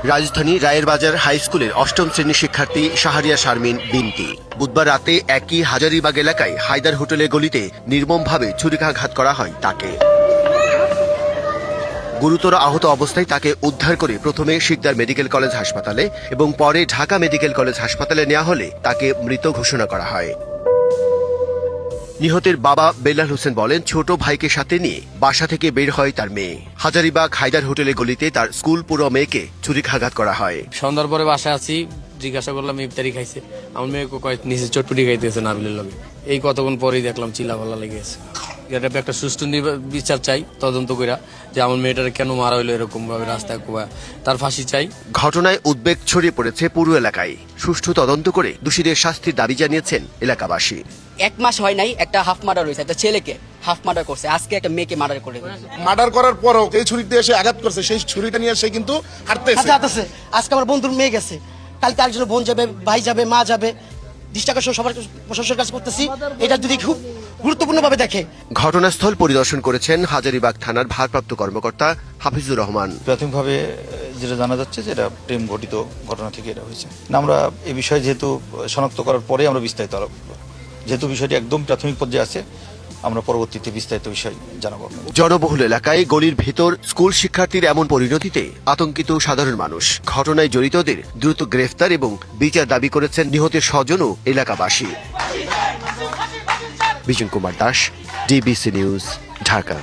রাজধানী রায়েরবাজার হাই স্কুলের অষ্টম শ্রেণীর শিক্ষার্থী শাহরিয়া শারমিন বিনতি বুধবার রাতে একই হাজারীবাগ এলাকায় হায়দার হোটেলের গলিতে নির্মমভাবে ছুরিকাঘাত করা হয় তাকে। গুরুতর আহত অবস্থায় তাকে উদ্ধার করে প্রথমে শিকদার মেডিকেল কলেজ হাসপাতালে এবং পরে ঢাকা মেডিকেল কলেজ হাসপাতালে নেওয়া হলে তাকে মৃত ঘোষণা করা হয়। নিহতের বাবা বেলাল হোসেন বলেন, ছোট ভাইকে সাথে নিয়ে বাসা থেকে বের হয় তার মেয়ে। হাজারীবাগ হায়দার হোটেলের গলিতে তার স্কুল পুরো মেয়েকে ছুরিকাঘাত করা হয়। সন্ধ্যার পরে বাসায় আছি, জিজ্ঞাসা করলাম ইফতারি খাইছে, আমার মেয়েকে নিচে চটপটি খাইতেছে নাবিলের লগে। এই কতক্ষণ পরেই দেখলাম চিল্লাপাল্লা লেগেছে। এটা একটা সুষ্ঠু বিচার চাই, তদন্ত কইরা যে আমার মেয়েটার কেন মারা হইলো এরকম ভাবে রাস্তায় কোয়া, তার ফাঁসি চাই। ঘটনায় উদ্বেগ ছড়িয়ে পড়েছে পুরো এলাকায়। সুষ্ঠু তদন্ত করে দোষীদের শাস্তির দাবি জানিয়েছেন এলাকাবাসী। 1 মাস হয় নাই একটা হাফ মার্ডার হয়েছে, একটা ছেলেকে হাফ মার্ডার করছে, আজকে একটা মেয়েকে মার্ডার করে। মার্ডার করার পরও এই ছুরিতে এসে আঘাত করছে, সেই ছুরিটা নিয়ে সে কিন্তু হাঁটতেছে। আজকে আমার বন্ধুর মেয়ে গেছে, কালকে আরেকজন বোন যাবে, ভাই যাবে, মা যাবে। দৃষ্টাকর্ষণ সবার প্রশাসনের কাছে করতেছি, এটা যদি খুব গুরুত্বপূর্ণভাবে দেখে। ঘটনাস্থল পরিদর্শন করেছেন হাজারীবাগ থানার ভারপ্রাপ্ত কর্মকর্তা হাফিজুর রহমান। প্রাথমিকভাবে যেটা জানা যাচ্ছে যে এটা প্রেম ঘটিত ঘটনা থেকে এটা হয়েছে। আমরা এই বিষয়ে যেহেতু শনাক্ত করার পরে আমরা বিস্তারিত আলাপ করব, যেহেতু বিষয়টি একদম প্রাথমিক পর্যায়ে আছে, আমরা পরবর্তীতে বিস্তারিত বিষয় জানাবো। জনবহুল এলাকায় গলির ভেতর স্কুল শিক্ষার্থীর এমন পরিণতিতে আতঙ্কিত সাধারণ মানুষ। ঘটনায় জড়িতদের দ্রুত গ্রেফতার এবং বিচার দাবি করেছেন নিহতের স্বজন ও এলাকাবাসী। Bijan Kumar Das, DBC news, Dhaka.